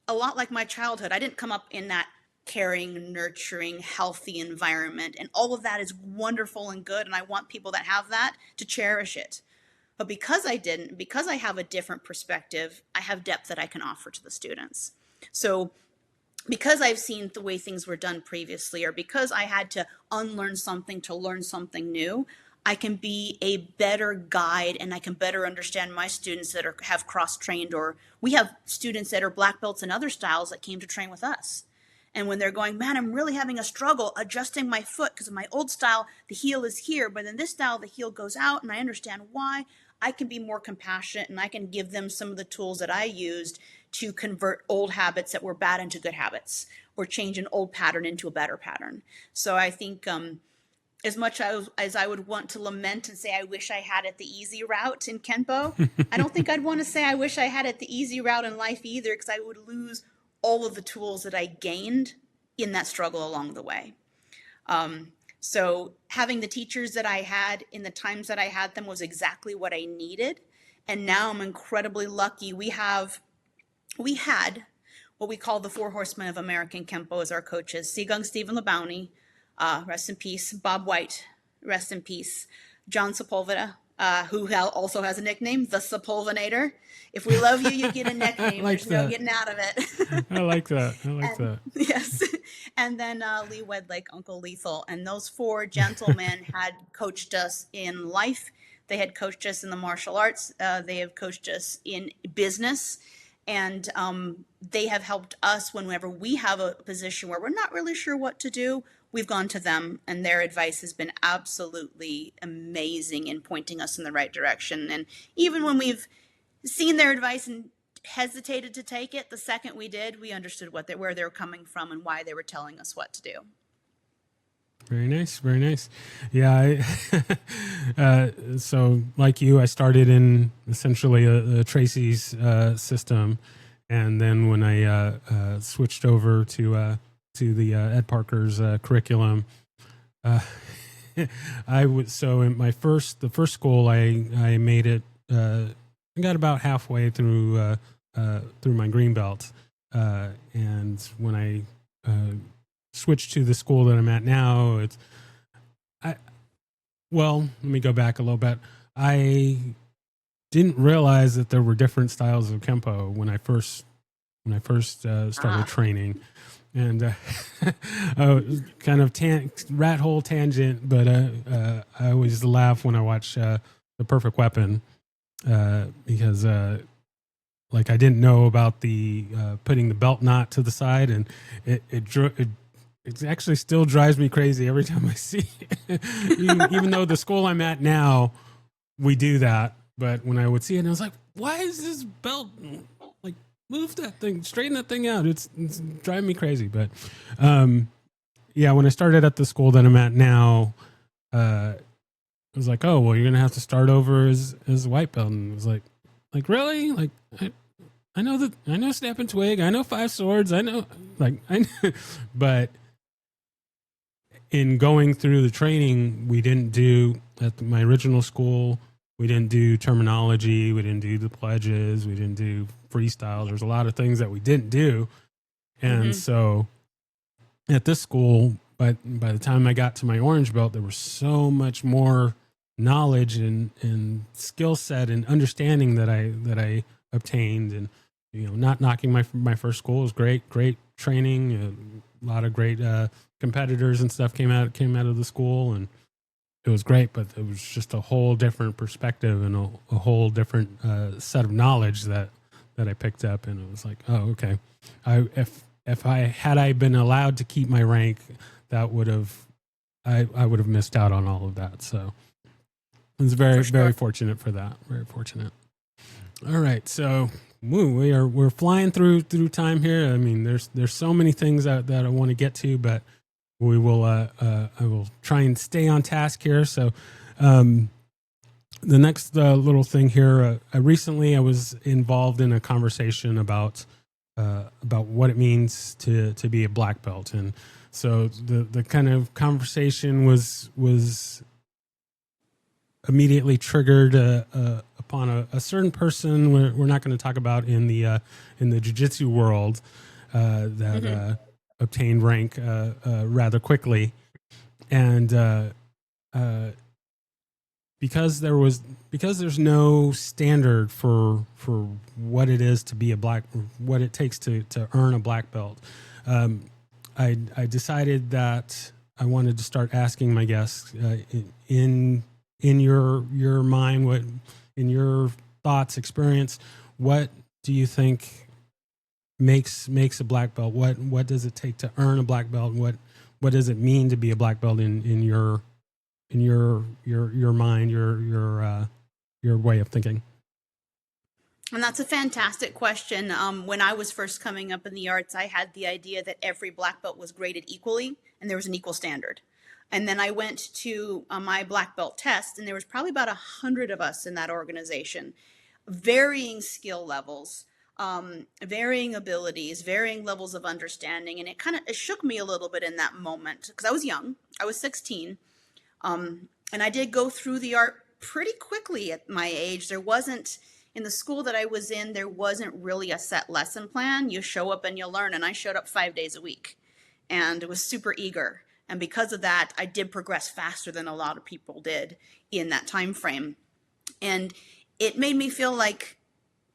C: a lot like my childhood, I didn't come up in that caring, nurturing, healthy environment, and all of that is wonderful and good, and I want people that have that to cherish it. But because I didn't, because I have a different perspective, I have depth that I can offer to the students. So because I've seen the way things were done previously, or because I had to unlearn something to learn something new, I can be a better guide and I can better understand my students that have cross-trained, or we have students that are black belts in other styles that came to train with us. And when they're going, man, I'm really having a struggle adjusting my foot because in my old style, the heel is here, but in this style, the heel goes out, and I understand why. I can be more compassionate and I can give them some of the tools that I used to convert old habits that were bad into good habits, or change an old pattern into a better pattern. So I think as much as I would want to lament and say I wish I had it the easy route in Kenpo, I don't think I'd want to say I wish I had it the easy route in life either, because I would lose all of the tools that I gained in that struggle along the way. So having the teachers that I had in the times that I had them was exactly what I needed. And now I'm incredibly lucky. We had what we call the Four Horsemen of American Kempo as our coaches: Sigung Stephen Labounty, rest in peace; Bob White, rest in peace; John Sepulveda, who also has a nickname, the Sepulvenator. If we love you, you get a nickname. There's no getting out of it.
B: I like that. That.
C: Yes. And then Lee Wedlake, Uncle Lethal. And those four gentlemen had coached us in life. They had coached us in the martial arts. They have coached us in business. And they have helped us whenever we have a position where we're not really sure what to do. We've gone to them, and their advice has been absolutely amazing in pointing us in the right direction. And even when we've seen their advice and hesitated to take it, the second we did, we understood where they were coming from and why they were telling us what to do.
B: Very nice, very nice. Yeah, so like you, I started in essentially a Tracy's system, and then when I switched over to the Ed Parker's curriculum, I would in the first school I made it. I got about halfway through my green belt, and when I switched to the school that I'm at now, well, let me go back a little bit. I didn't realize that there were different styles of Kempo when I first started training. And kind of rat hole tangent, but I always laugh when I watch The Perfect Weapon because like I didn't know about the putting the belt knot to the side, and it actually still drives me crazy every time I see it. even though the school I'm at now, we do that. But when I would see it, I was like, why is this belt, like, move that thing, straighten that thing out. It's driving me crazy. But yeah, when I started at the school that I'm at now, it was like, oh, well, you're going to have to start over as a white belt. And it was like really? Like, I know Snap and Twig. I know 5 swords. I know, but in going through the training, we didn't do at my original school. We didn't do terminology. We didn't do the pledges. We didn't do freestyle. There's a lot of things that we didn't do. And so at this school, by the time I got to my orange belt, there was so much more knowledge and skill set and understanding that I obtained. And, not knocking my first school was great training. A lot of great competitors and stuff came out of the school, and it was great, but it was just a whole different perspective and a whole different set of knowledge that I picked up. And it was like, oh, okay. If I had been allowed to keep my rank, I would have missed out on all of that. So I was very fortunate for that. Very fortunate. All right. So we're flying through time here. I mean, there's so many things that I want to get to, but we will I will try and stay on task here. So the next little thing here, recently I was involved in a conversation about what it means to be a black belt. And so the kind of conversation was immediately triggered upon a certain person we're not going to talk about in the jiu-jitsu world that obtained rank rather quickly. And because there's no standard for what it is to be what it takes to earn a black belt, I decided that I wanted to start asking my guests in your mind, in your thoughts, experience, what do you think makes a black belt? What does it take to earn a black belt? What does it mean to be a black belt in your mind, your way of thinking?
C: And that's a fantastic question. When I was first coming up in the arts, I had the idea that every black belt was graded equally and there was an equal standard. And then I went to my black belt test, and there was probably about 100 of us in that organization, varying skill levels, varying abilities, varying levels of understanding. And it shook me a little bit in that moment because I was young. I was 16. And I did go through the art pretty quickly at my age. In the school that I was in, there wasn't really a set lesson plan. You show up and you learn. And I showed up 5 days a week and was super eager. And because of that, I did progress faster than a lot of people did in that time frame. And it made me feel like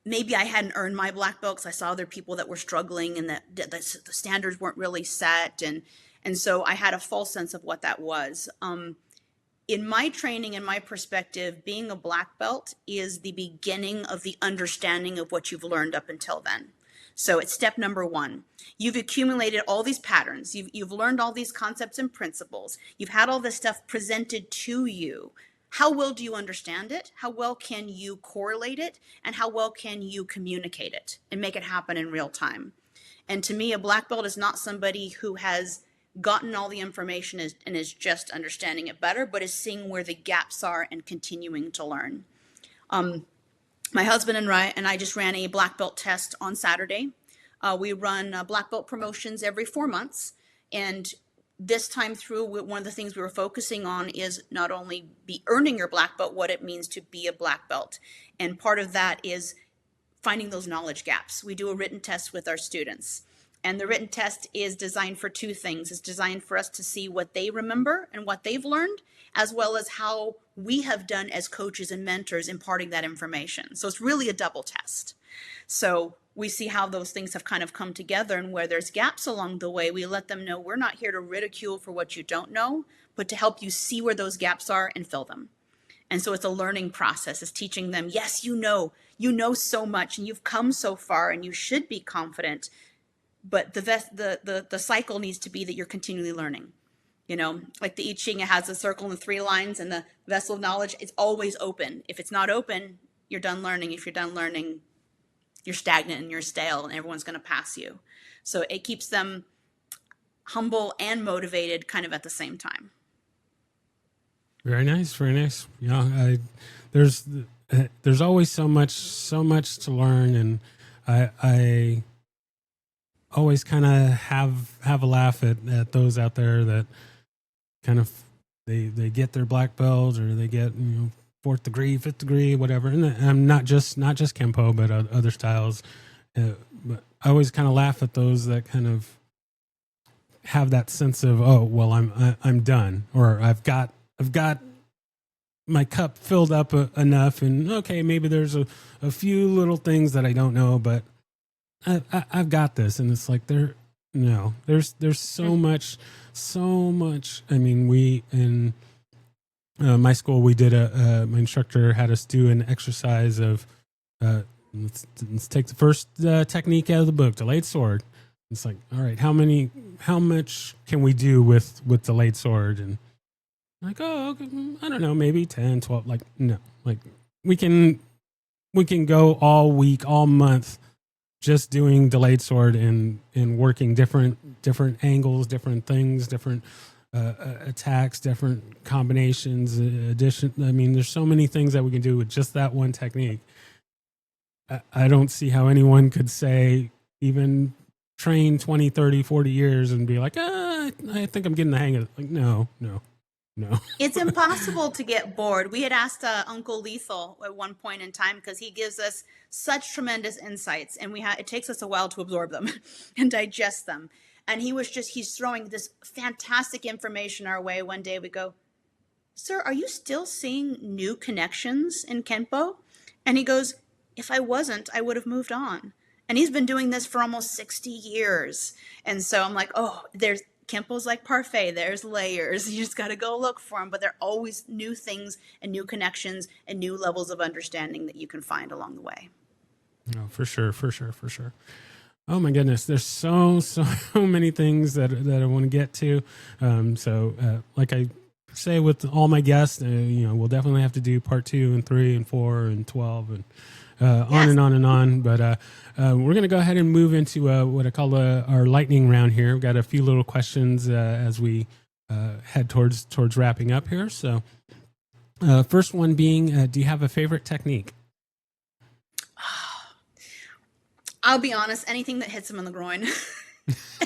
C: maybe I hadn't earned my black belt because I saw other people that were struggling and that the standards weren't really set. And so I had a false sense of what that was. In my training and my perspective, being a black belt is the beginning of the understanding of what you've learned up until then. So it's step number 1. You've accumulated all these patterns. You've learned all these concepts and principles. You've had all this stuff presented to you. How well do you understand it? How well can you correlate it? And how well can you communicate it and make it happen in real time? And to me, a black belt is not somebody who has gotten all the information and is just understanding it better, but is seeing where the gaps are and continuing to learn. My husband and I just ran a black belt test on Saturday. We run black belt promotions every 4 months. And this time through, one of the things we were focusing on is not only be earning your black belt, what it means to be a black belt. And part of that is finding those knowledge gaps. We do a written test with our students. And the written test is designed for two things. It's designed for us to see what they remember and what they've learned, as well as how we have done as coaches and mentors imparting that information. So it's really a double test. So we see how those things have kind of come together, and where there's gaps along the way, we let them know we're not here to ridicule for what you don't know, but to help you see where those gaps are and fill them. And so it's a learning process. It's teaching them, yes, you know so much and you've come so far and you should be confident, but the cycle needs to be that you're continually learning. Like the I Ching, it has a circle and 3 lines, and the vessel of knowledge, it's always open. If it's not open, you're done learning. If you're done learning, you're stagnant and you're stale and everyone's going to pass you. So it keeps them humble and motivated kind of at the same time.
B: Very nice. Very nice. Yeah. There's always so much to learn. And I always kind of have a laugh at those out there that kind of, they get their black belt, or they get, 4th degree, 5th degree, whatever. And I'm not just Kempo, but other styles. But I always kind of laugh at those that kind of have that sense of, oh, well, I'm done, or I've got my cup filled up enough, and okay, maybe there's a few little things that I don't know, but I've got this. And it's like, there's so much. I mean, we in my school, we did my instructor had us do an exercise of let's take the first technique out of the book, delayed sword. It's like, all right, how much can we do with delayed sword? And like, oh, I don't know, maybe 10, 12. Like, no, like we can go all week, all month, just doing delayed sword and working different angles, different things, different attacks, different combinations, addition. I mean, there's so many things that we can do with just that one technique. I don't see how anyone could say, even train 20, 30, 40 years and be like, I think I'm getting the hang of it. Like, no.
C: It's impossible to get bored. We had asked Uncle Lethal at one point in time, because he gives us such tremendous insights, and it takes us a while to absorb them and digest them. And he's throwing this fantastic information our way. One day we go, sir, are you still seeing new connections in Kenpo? And he goes, if I wasn't, I would have moved on. And he's been doing this for almost 60 years. And so I'm like, oh, Kenpo's like parfait. There's layers. You just got to go look for them. But there are always new things and new connections and new levels of understanding that you can find along the way.
B: Oh, for sure. Oh my goodness. There's so many things that I want to get to. Like I say with all my guests, we'll definitely have to do part 2 and 3 and 4 and 12 and on and on and on. But we're going to go ahead and move into what I call our lightning round here. We've got a few little questions as we head towards wrapping up here. So first one being, do you have a favorite technique?
C: I'll be honest, anything that hits him in the groin.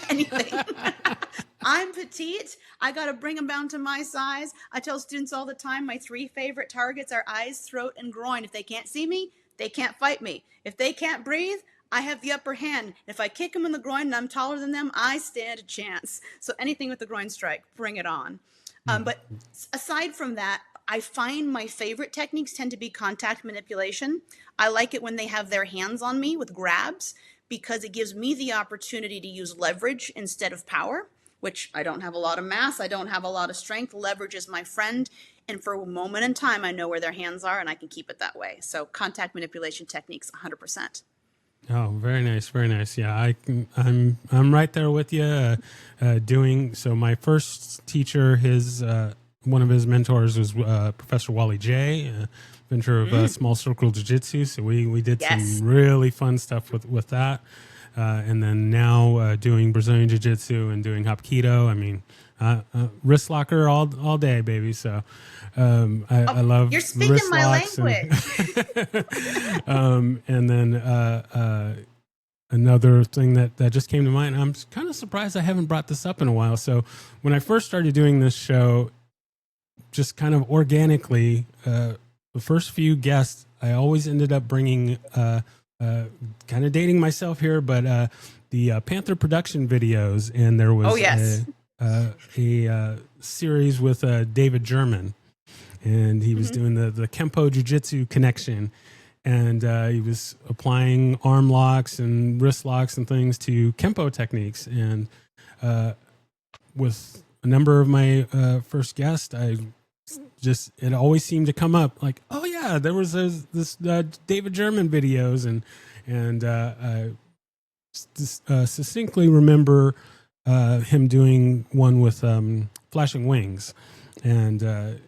C: Anything. I'm petite. I got to bring them down to my size. I tell students all the time, my 3 favorite targets are eyes, throat, and groin. If they can't see me, they can't fight me. If they can't breathe, I have the upper hand. If I kick them in the groin and I'm taller than them, I stand a chance. So anything with the groin strike, bring it on. But aside from that, I find my favorite techniques tend to be contact manipulation. I like it when they have their hands on me with grabs, because it gives me the opportunity to use leverage instead of power, which I don't have a lot of mass. I don't have a lot of strength. Leverage is my friend. And for a moment in time, I know where their hands are and I can keep it that way. So contact manipulation techniques, 100%.
B: Oh, very nice. Very nice. Yeah, I'm right there with you doing. So my first teacher, one of his mentors was Professor Wally J, inventor of Small Circle Jiu-Jitsu. So we did some really fun stuff with that. And then now doing Brazilian Jiu-Jitsu and doing Hapkido. I mean, wrist locker all day, baby. So I love.
C: You're speaking
B: wrist
C: my
B: locks
C: language.
B: And then another thing that just came to mind. I'm kind of surprised I haven't brought this up in a while. So when I first started doing this show, just kind of organically, the first few guests, I always ended up bringing. Kind of dating myself here, but the Panther production videos, and there was
C: Oh, yes.
B: a series with David German, and he was doing the Kempo Jiu-Jitsu connection, and he was applying arm locks and wrist locks and things to Kempo techniques. And with a number of my first guests, it always seemed to come up like, oh yeah, there was this David German videos, and I succinctly remember him doing one with Flashing Wings, and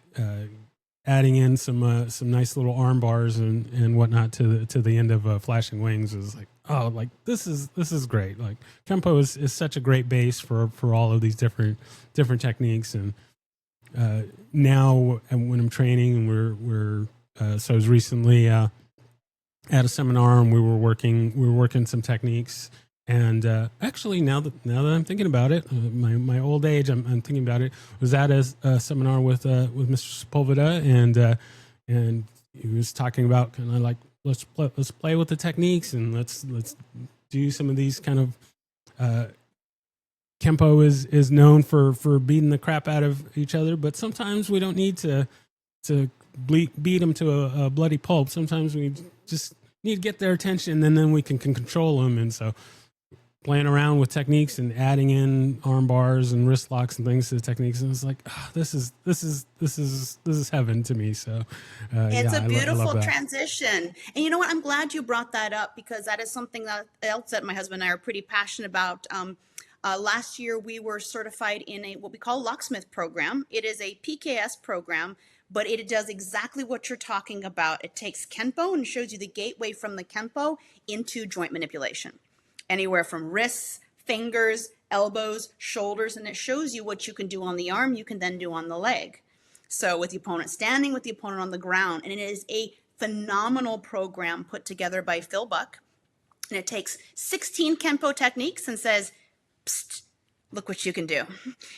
B: adding in some nice little arm bars and whatnot to the end of Flashing Wings. Was like, oh, like this is great. Like Kempo is such a great base for all of these different techniques. And now when I'm training, and we're so I was recently at a seminar, and we were working some techniques. And actually, now that I'm thinking about it, my old age, I'm thinking about it. Was at a seminar with Mr. Sepulveda, and he was talking about kind of like let's play with the techniques, and let's do some of these kind of. Kempo is known for beating the crap out of each other, but sometimes we don't need to beat them to a bloody pulp. Sometimes we just need to get their attention, and then we can control them. And so, playing around with techniques and adding in arm bars and wrist locks and things to the techniques, and it's like, oh, this is heaven to me. So
C: It's a beautiful
B: I love that.
C: transition. And you know what? I'm glad you brought that up, because that is something else that my husband and I are pretty passionate about. Last year, we were certified in what we call locksmith program. It is a PKS program, but it does exactly what you're talking about. It takes Kenpo and shows you the gateway from the Kenpo into joint manipulation. Anywhere from wrists, fingers, elbows, shoulders, and it shows you what you can do on the arm, you can then do on the leg. So with the opponent standing, with the opponent on the ground. And it is a phenomenal program put together by Phil Buck. And it takes 16 Kenpo techniques and says, psst, look what you can do.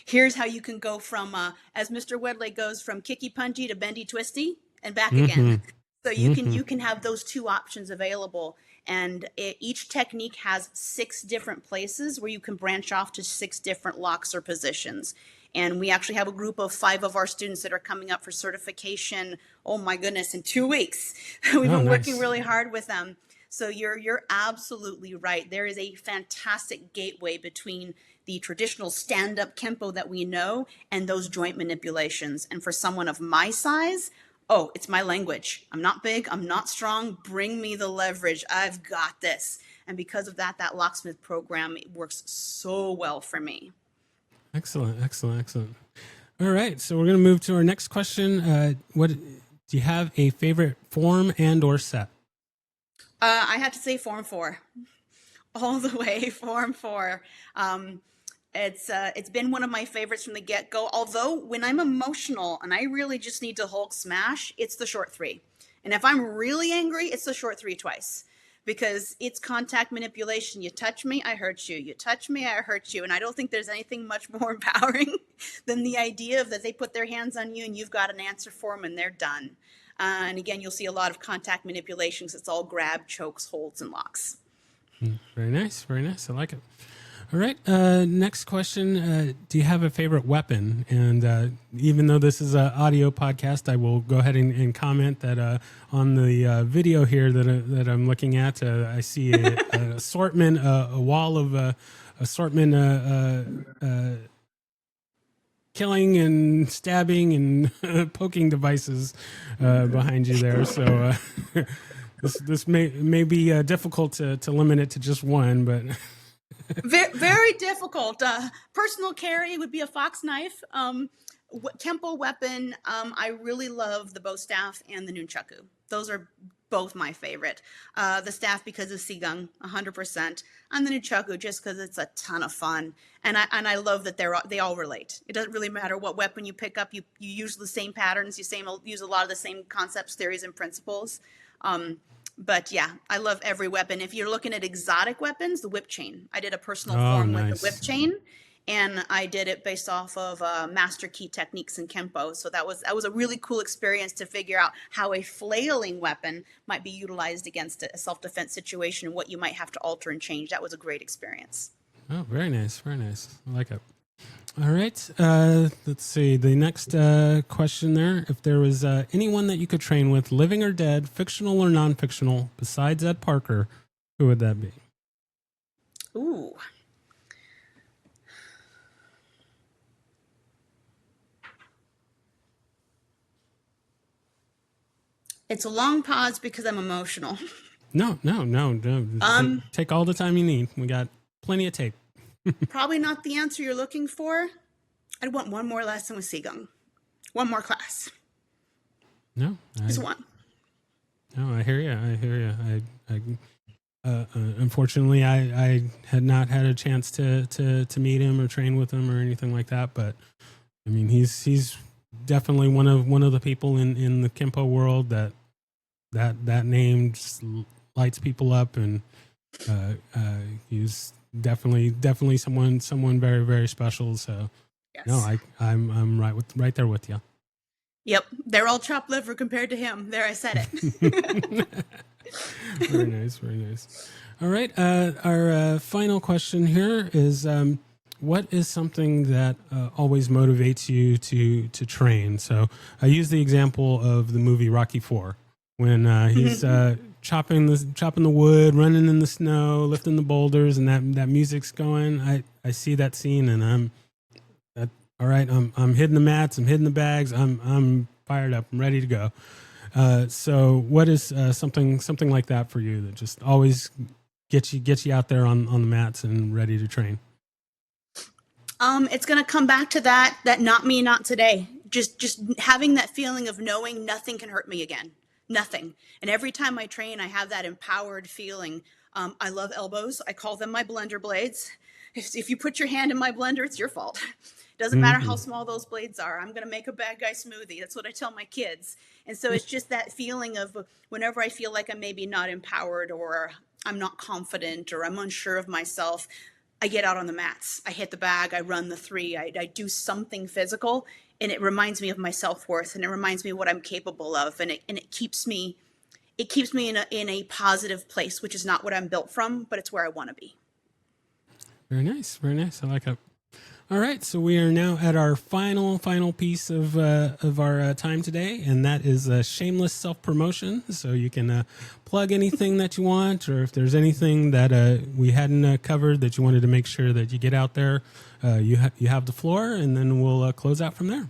C: Here's how you can go from, as Mr. Wedley goes, from kicky punchy to bendy twisty and back again. So you can have those two options available. And each technique has 6 different places where you can branch off to 6 different locks or positions. And we actually have a group of 5 of our students that are coming up for certification. Oh my goodness, in 2 weeks. We've been working really hard with them. So you're absolutely right. There is a fantastic gateway between the traditional stand-up Kenpo that we know and those joint manipulations. And for someone of my size, oh, it's my language. I'm not big. I'm not strong. Bring me the leverage. I've got this. And because of that locksmith program, it works so well for me.
B: Excellent. All right. So we're going to move to our next question. What do you have a favorite form and or set?
C: I have to say Form 4. All the way, Form 4. It's been one of my favorites from the get-go. Although when I'm emotional and I really just need to Hulk smash, it's the short 3. And if I'm really angry, it's the short 3 twice, because it's contact manipulation. You touch me, I hurt you. You touch me, I hurt you. And I don't think there's anything much more empowering than the idea of that they put their hands on you and you've got an answer for them and they're done. And again, you'll see a lot of contact manipulations. It's all grab, chokes, holds, and locks.
B: Very nice. I like it. All right. Next question. Do you have a favorite weapon? And even though this is an audio podcast, I will go ahead and comment that on the video here that I'm looking at, I see an assortment, a wall of assortment killing and stabbing and poking devices behind you there. So this may be difficult to limit it to just one, but...
C: Very difficult. Personal carry would be a fox knife. Kempo weapon, I really love the bow staff and the nunchaku. Those are both my favorite. The staff because of Sigung, 100%, and the nunchaku just because it's a ton of fun. And I love that they all relate. It doesn't really matter what weapon you pick up. You use the same patterns. You use a lot of the same concepts, theories, and principles. But yeah, I love every weapon. If you're looking at exotic weapons, the whip chain. I did a personal form with the whip chain, and I did it based off of master key techniques in Kempo. So that was a really cool experience to figure out how a flailing weapon might be utilized against a self-defense situation and what you might have to alter and change. That was a great experience.
B: Oh, very nice. Very nice. I like it. All right. Let's see. The next question there. If there was anyone that you could train with, living or dead, fictional or non-fictional, besides Ed Parker, who would that be?
C: Ooh. It's a long pause because I'm emotional.
B: No. Take all the time you need. We got plenty of tape.
C: Probably not the answer you're looking for. I'd want one more lesson with Seagung. One more class.
B: No.
C: Just one.
B: No, I hear you. Unfortunately, I had not had a chance to meet him or train with him or anything like that. But I mean, he's definitely one of the people in the Kempo world that name just lights people up, and he's definitely someone very, very special. So
C: Yes.
B: no, I'm right there with you.
C: Yep, they're all chopped liver compared to him. There, I said it.
B: Very nice, very nice. All right, our final question here is: what is something that always motivates you to train? So I use the example of the movie Rocky IV, when he's chopping the wood, running in the snow, lifting the boulders, and that music's going. I see that scene, and all right. I'm hitting the mats. I'm hitting the bags. I'm fired up. I'm ready to go. So what is something like that for you that just always gets you out there on the mats and ready to train?
C: It's going to come back to that not me, not today. Just having that feeling of knowing nothing can hurt me again. Nothing. And every time I train, I have that empowered feeling. I love elbows. I call them my blender blades. If you put your hand in my blender, it's your fault. Doesn't matter how small those blades are. I'm going to make a bad guy smoothie. That's what I tell my kids. And so it's just that feeling of whenever I feel like I'm maybe not empowered, or I'm not confident, or I'm unsure of myself, I get out on the mats. I hit the bag. I run the 3. I do something physical, and it reminds me of my self-worth, and it reminds me of what I'm capable of. And it keeps me in a positive place, which is not what I'm built from, but it's where I want to be.
B: Very nice. Very nice. I like it. All right, so we are now at our final piece of our time today, and that is shameless self-promotion. So you can plug anything that you want, or if there's anything that we hadn't covered that you wanted to make sure that you get out there, you have the floor, and then we'll close out from there.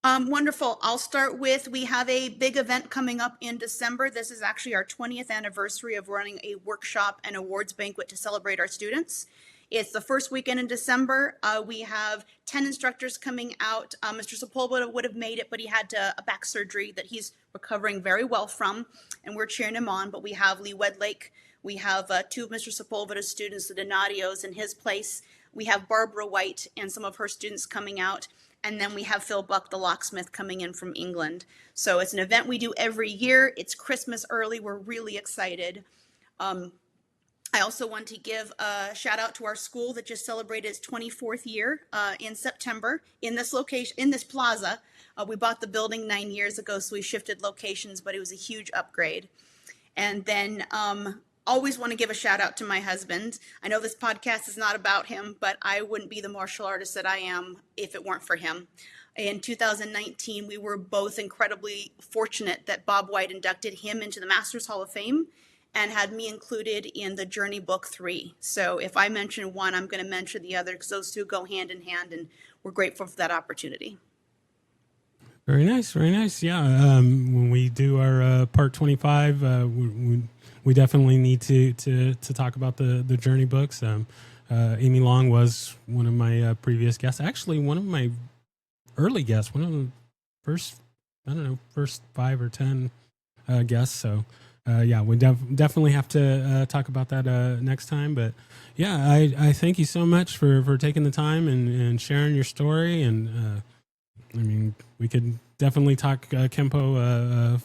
C: Wonderful. I'll start with, we have a big event coming up in December. This is actually our 20th anniversary of running a workshop and awards banquet to celebrate our students. It's the first weekend in December. We have 10 instructors coming out. Mr. Sepulveda would have made it, but he had a back surgery that he's recovering very well from, and we're cheering him on. But we have Lee Wedlake. We have 2 of Mr. Sepulveda's students, the Donatios, in his place. We have Barbara White and some of her students coming out. And then we have Phil Buck, the locksmith, coming in from England. So it's an event we do every year. It's Christmas early. We're really excited. I also want to give a shout out to our school that just celebrated its 24th year in September in this location, in this plaza. We bought the building 9 years ago, so we shifted locations, but it was a huge upgrade. And then always want to give a shout out to my husband. I know this podcast is not about him, but I wouldn't be the martial artist that I am if it weren't for him. In 2019, we were both incredibly fortunate that Bob White inducted him into the Masters Hall of Fame and had me included in the Journey Book 3. So if I mention one, I'm going to mention the other because those two go hand in hand, and we're grateful for that opportunity.
B: Very nice, very nice. Yeah, when we do our part 25, we definitely need to talk about the Journey books. Amy Long was one of my previous guests, actually one of my early guests, one of the first 5 or 10 guests. So yeah, we definitely have to talk about that next time. But yeah, I thank you so much for taking the time and sharing your story. And I mean, we could definitely talk Kempo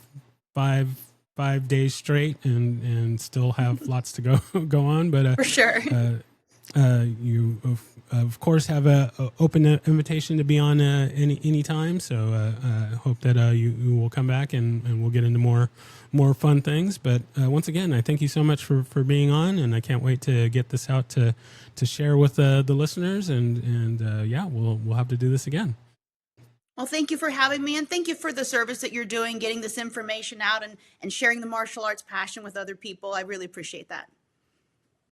B: 5 days straight and still have lots to go on. But
C: for sure.
B: You, of course, have a open invitation to be on any time. So I hope that you will come back and we'll get into more fun things. But once again, I thank you so much for being on, and I can't wait to get this out to share with the listeners. And yeah, we'll have to do this again.
C: Well, thank you for having me, and thank you for the service that you're doing, getting this information out and sharing the martial arts passion with other people. I really appreciate that.